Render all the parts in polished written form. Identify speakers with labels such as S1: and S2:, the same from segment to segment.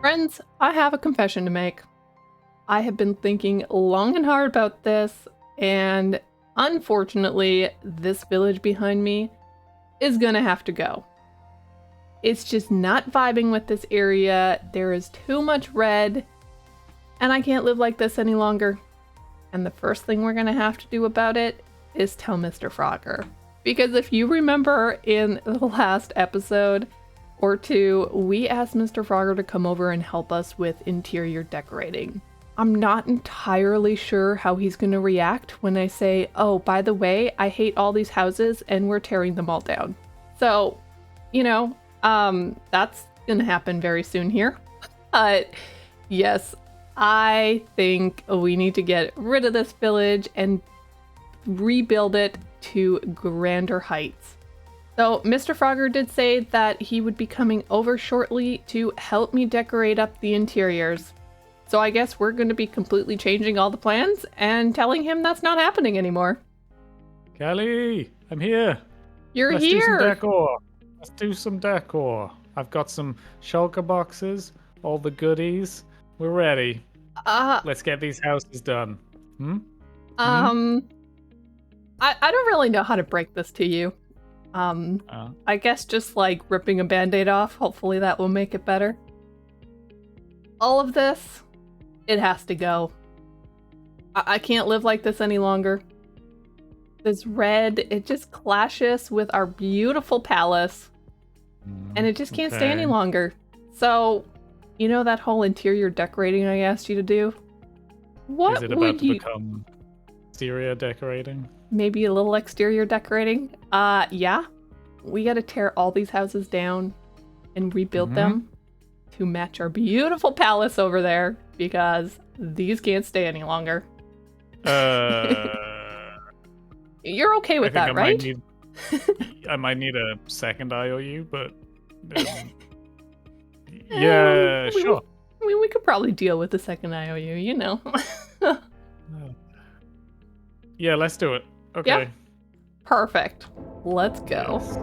S1: Friends, I have a confession to make. I have been thinking long and hard about this, and unfortunately, this village behind me is gonna have to go. It's just not vibing with this area. There is too much red, and I can't live like this any longer. And the first thing we're gonna have to do about it is tell MrFrogger. Because if you remember in the last episode or two, we asked MrFrogger to come over and help us with interior decorating. I'm not entirely sure how he's going to react when I say, oh, by the way, I hate all these houses and we're tearing them all down. So, that's going to happen very soon here. But yes, I think we need to get rid of this village and rebuild it to grander heights. So MrFrogger did say that he would be coming over shortly to help me decorate up the interiors. So I guess we're going to be completely changing all the plans and telling him that's not happening anymore.
S2: Kelly, I'm here.
S1: Let's here.
S2: Do some decor. Let's do some decor. I've got some shulker boxes, all the goodies. We're ready. Let's get these houses done.
S1: I don't really know how to break this to you. I guess just like ripping a band-aid off, hopefully that will make it better. All of this, it has to go. I can't live like this any longer. This red, it just clashes with our beautiful palace. And it just can't stay any longer. So, you know that whole interior decorating I asked you to do? What
S2: is it about to become exterior decorating?
S1: Maybe a little exterior decorating? Yeah. We gotta tear all these houses down and rebuild them to match our beautiful palace over there, because these can't stay any longer. You're okay with that, right?
S2: I might need a second IOU, but yeah, sure.
S1: We could probably deal with the second IOU, you know.
S2: Yeah, let's do it. Okay.
S1: Yep. Perfect. Let's go.
S2: Yes.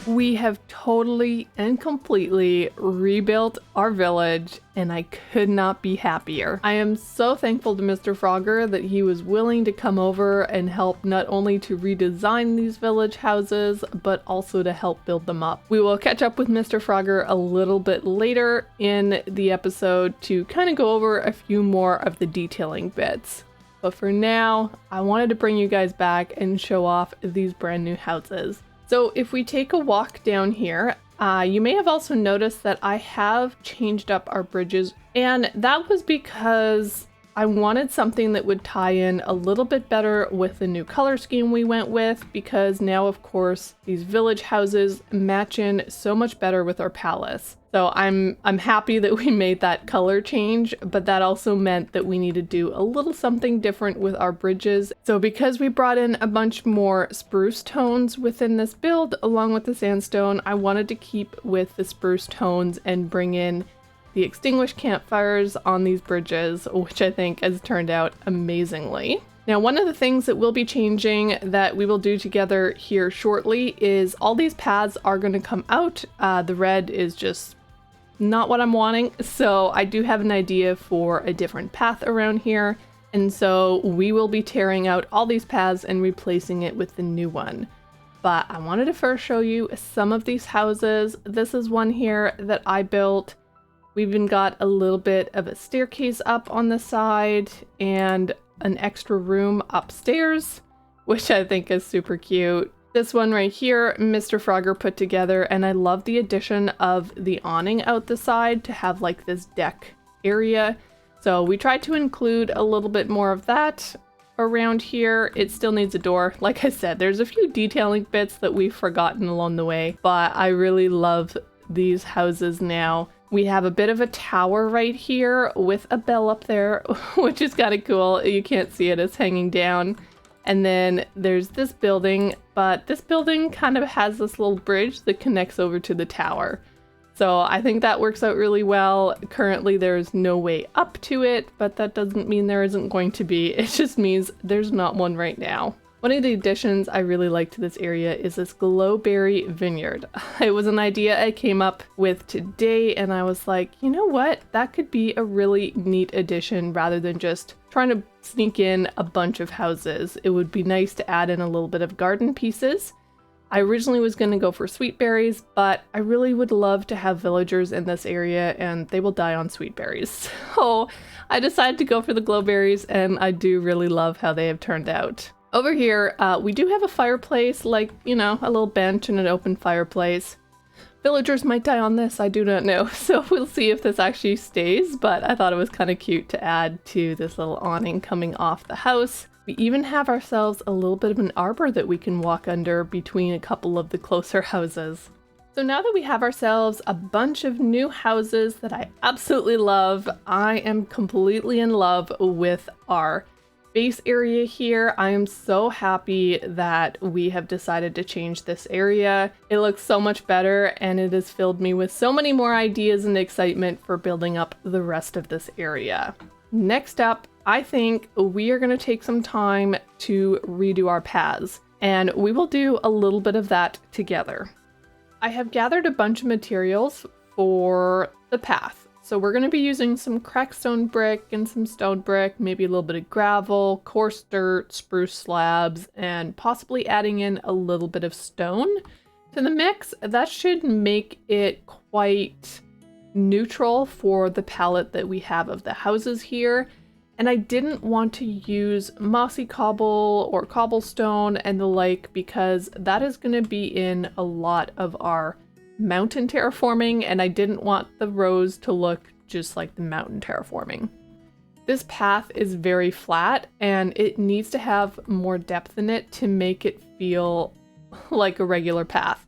S1: We have totally and completely rebuilt our village, and I could not be happier. I am so thankful to MrFrogger that he was willing to come over and help not only to redesign these village houses, but also to help build them up. We will catch up with MrFrogger a little bit later in the episode to kind of go over a few more of the detailing bits. But for now, I wanted to bring you guys back and show off these brand new houses. So if we take a walk down here, you may have also noticed that I have changed up our bridges, and that was because I wanted something that would tie in a little bit better with the new color scheme we went with, because now, of course, these village houses match in so much better with our palace. So I'm happy that we made that color change, but that also meant that we need to do a little something different with our bridges. So because we brought in a bunch more spruce tones within this build, along with the sandstone, I wanted to keep with the spruce tones and bring in the extinguished campfires on these bridges, which I think has turned out amazingly. Now, one of the things that we'll be changing that we will do together here shortly is all these paths are going to come out. The red is just not what I'm wanting, so I do have an idea for a different path around here, and so we will be tearing out all these paths and replacing it with the new one. But I wanted to first show you some of these houses. This is one here that I built. We've even got a little bit of a staircase up on the side and an extra room upstairs. which I think is super cute. This one right here, MrFrogger put together, and I love the addition of the awning out the side to have like this deck area. So we tried to include a little bit more of that around here. It still needs a door. Like I said, there's a few detailing bits that we've forgotten along the way, but I really love these houses now. We have a bit of a tower right here with a bell up there, which is kind of cool. You can't see it, it's hanging down. And then there's this building, but this building kind of has this little bridge that connects over to the tower. So I think that works out really well. Currently there's no way up to it, but that doesn't mean there isn't going to be. It just means there's not one right now. One of the additions I really like to this area is this glowberry vineyard. It was an idea I came up with today, and I was like, you know what? That could be a really neat addition rather than just trying to sneak in a bunch of houses. It would be nice to add in a little bit of garden pieces. I originally was going to go for sweet berries, but I really would love to have villagers in this area, and they will die on sweet berries. So I decided to go for the glowberries, and I do really love how they have turned out. Over here, we do have a fireplace, like, you know, a little bench and an open fireplace. Villagers might die on this, I do not know. So we'll see if this actually stays, but I thought it was kind of cute to add to this little awning coming off the house. We even have ourselves a little bit of an arbor that we can walk under between a couple of the closer houses. So now that we have ourselves a bunch of new houses that I absolutely love, I am completely in love with our base area here. I am so happy that we have decided to change this area. It looks so much better, and it has filled me with so many more ideas and excitement for building up the rest of this area. Next up, I think we are going to take some time to redo our paths, and we will do a little bit of that together. I have gathered a bunch of materials for the path. So we're going to be using some cracked stone brick and some stone brick, maybe a little bit of gravel, coarse dirt, spruce slabs, and possibly adding in a little bit of stone to the mix. That should make it quite neutral for the palette that we have of the houses here. And I didn't want to use mossy cobble or cobblestone and the like, because that is going to be in a lot of our mountain terraforming, and I didn't want the rows to look just like the mountain terraforming. This path is very flat, and it needs to have more depth in it to make it feel like a regular path.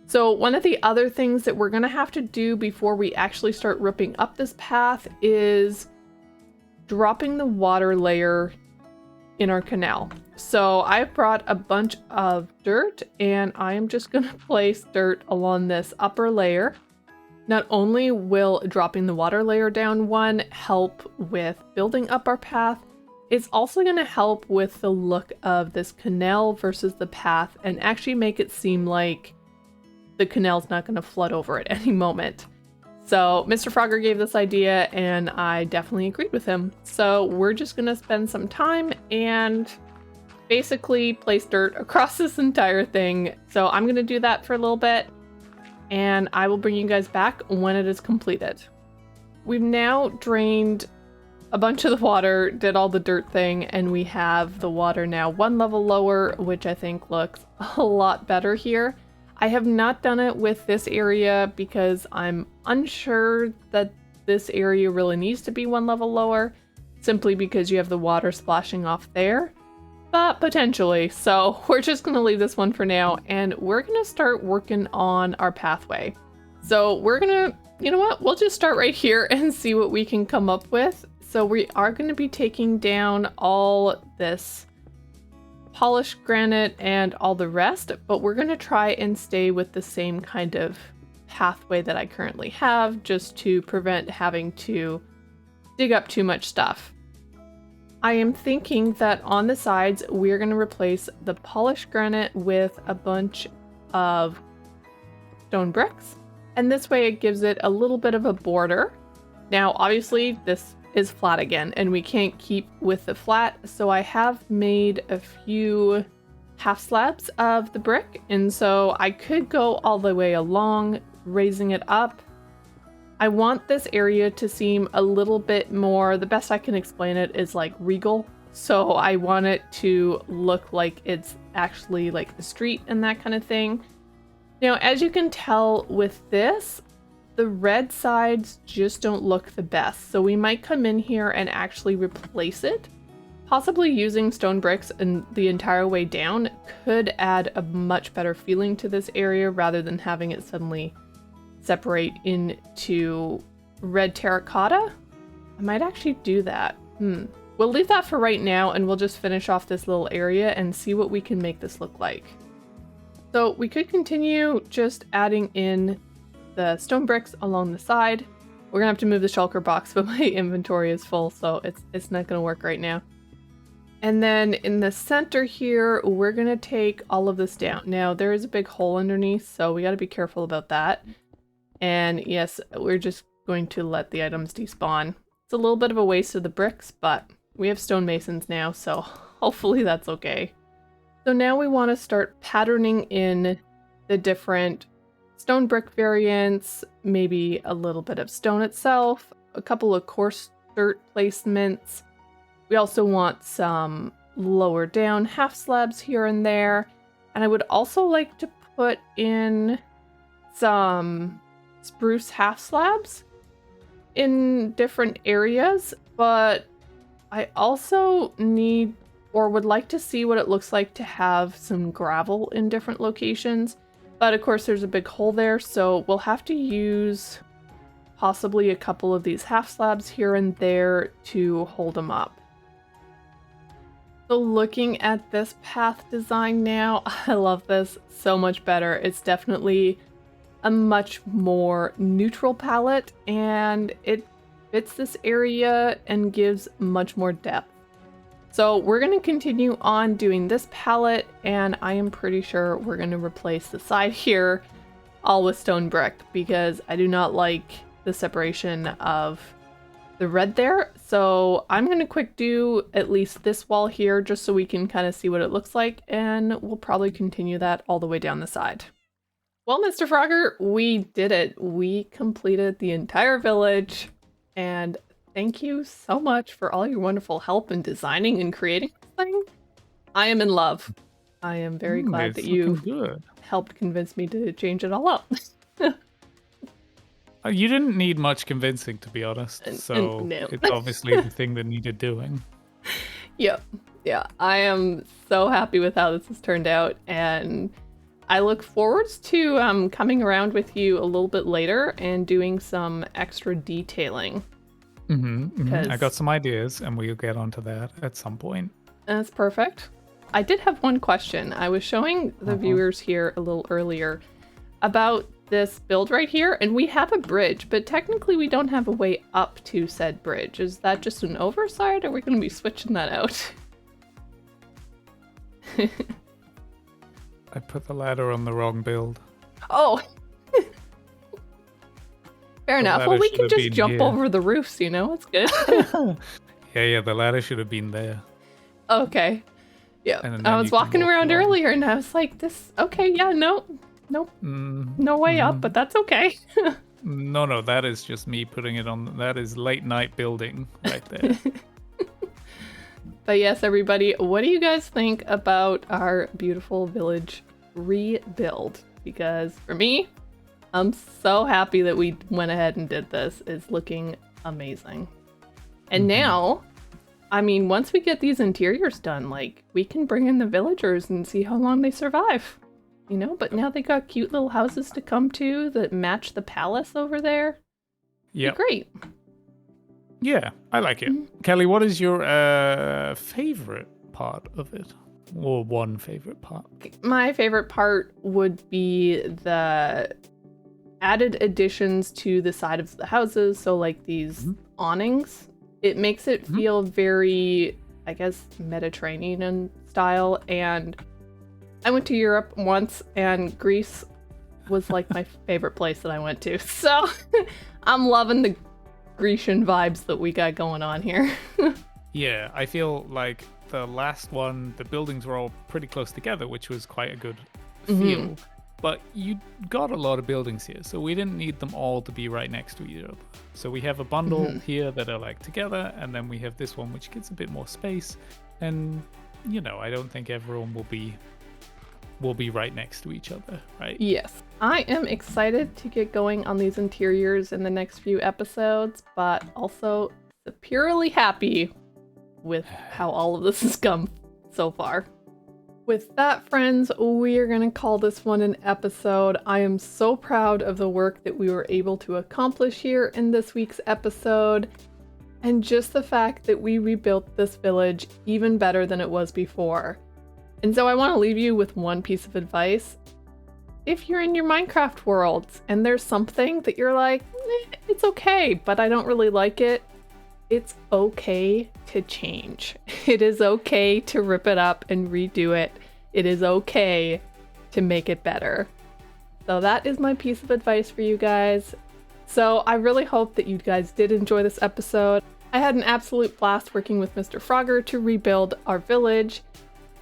S1: So one of the other things that we're going to have to do before we actually start ripping up this path is dropping the water layer in our canal. So I brought a bunch of dirt, and I am just going to place dirt along this upper layer. Not only will dropping the water layer down one help with building up our path, it's also going to help with the look of this canal versus the path, and actually make it seem like the canal's not going to flood over at any moment. So MrFrogger gave this idea, and I definitely agreed with him. So we're just going to spend some time and basically place dirt across this entire thing. So I'm going to do that for a little bit, and I will bring you guys back when it is completed. We've now drained a bunch of the water, did all the dirt thing, and we have the water now one level lower, which I think looks a lot better here. I have not done it with this area because I'm unsure that this area really needs to be one level lower, simply because you have the water splashing off there, but potentially. So we're just going to leave this one for now, and we're going to start working on our pathway. So we're going to, you know what, we'll just start right here and see what we can come up with. So we are going to be taking down all this polished granite and all the rest, but we're going to try and stay with the same kind of pathway that I currently have, just to prevent having to dig up too much stuff. I am thinking that on the sides, we're going to replace the polished granite with a bunch of stone bricks, and this way it gives it a little bit of a border. Now, obviously, this is flat again, and we can't keep with the flat, so I have made a few half slabs of the brick, and so I could go all the way along, raising it up. I want this area to seem a little bit more, the best I can explain it is like regal. So I want it to look like it's actually like a street and that kind of thing. Now, as you can tell with this, the red sides just don't look the best. So we might come in here and actually replace it. Possibly using stone bricks and the entire way down could add a much better feeling to this area rather than having it suddenly separate into red terracotta. I might actually do that. We'll leave that for right now and we'll just finish off this little area and see what we can make this look like. So we could continue just adding in the stone bricks along the side. We're gonna have to move the shulker box, but my inventory is full, so it's not gonna work right now. And then in the center here, we're gonna take all of this down. Now there is a big hole underneath, so we gotta be careful about that. And yes, we're just going to let the items despawn. It's a little bit of a waste of the bricks, but we have stonemasons now, so hopefully that's okay. So now we want to start patterning in the different stone brick variants, maybe a little bit of stone itself, a couple of coarse dirt placements. We also want some lower down half slabs here and there. And I would also like to put in some spruce half slabs in different areas, but I also need or would like to see what it looks like to have some gravel in different locations. But of course there's a big hole there, so we'll have to use possibly a couple of these half slabs here and there to hold them up. So looking at this path design now, I love this so much better. It's definitely a much more neutral palette and it fits this area and gives much more depth. So we're going to continue on doing this palette and I am pretty sure we're going to replace the side here all with stone brick because I do not like the separation of the red there. So I'm going to quick do at least this wall here just so we can kind of see what it looks like and we'll probably continue that all the way down the side. Well, Mr. Frogger, we did it. We completed the entire village. And thank you so much for all your wonderful help in designing and creating this thing. I am in love. I am very glad that you helped convince me to change it all up.
S2: You didn't need much convincing, to be honest. So
S1: no.
S2: It's obviously the thing that needed doing.
S1: Yep. Yeah, I am so happy with how this has turned out. And I look forward to coming around with you a little bit later and doing some extra detailing.
S2: I got some ideas and we'll get onto that at some point.
S1: That's perfect. I did have one question. I was showing the viewers here a little earlier about this build right here, and we have a bridge, but technically we don't have a way up to said bridge. Is that just an oversight, or are we going to be switching that out?
S2: I put the ladder on the wrong build.
S1: Oh! Fair enough. Well, we can just jump over the roofs, you know? It's good.
S2: Yeah, the ladder should have been there.
S1: Okay. Yeah. I was walking around earlier and I was like, okay, yeah, nope. No way up, but that's okay.
S2: No, that is just me putting it on. That is late night building right there.
S1: But yes, everybody, what do you guys think about our beautiful village rebuild? Because for me, I'm so happy that we went ahead and did this. It's looking amazing. And now, I mean, once we get these interiors done, like, we can bring in the villagers and see how long they survive. You know, but now they got cute little houses to come to that match the palace over there. Yeah. Great.
S2: Yeah, I like it. Kelly, what is your favorite part of it? Or one favorite part?
S1: My favorite part would be the added additions to the side of the houses. So like these awnings, it makes it feel very, I guess, Mediterranean style. And I went to Europe once and Greece was like my favorite place that I went to. So I'm loving the Grecian vibes that we got going on here.
S2: Yeah, I feel like the last one, the buildings were all pretty close together, which was quite a good feel. But you got a lot of buildings here, so we didn't need them all to be right next to each other. So we have a bundle here that are like together, and then we have this one which gets a bit more space. And you know, I don't think everyone will be right next to each other, right?
S1: Yes. I am excited to get going on these interiors in the next few episodes, but also superiorly happy with how all of this has come so far. With that, friends, we are going to call this one an episode. I am so proud of the work that we were able to accomplish here in this week's episode, and just the fact that we rebuilt this village even better than it was before. And so I want to leave you with one piece of advice. If you're in your Minecraft worlds and there's something that you're like, it's okay, but I don't really like it, it's okay to change. It is okay to rip it up and redo it. It is okay to make it better. So that is my piece of advice for you guys. So I really hope that you guys did enjoy this episode. I had an absolute blast working with MrFrogger to rebuild our village,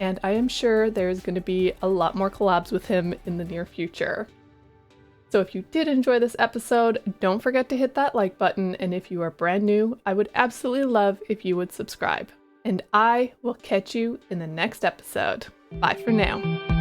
S1: and I am sure there's going to be a lot more collabs with him in the near future. So if you did enjoy this episode, don't forget to hit that like button, and if you are brand new, I would absolutely love if you would subscribe. And I will catch you in the next episode. Bye for now.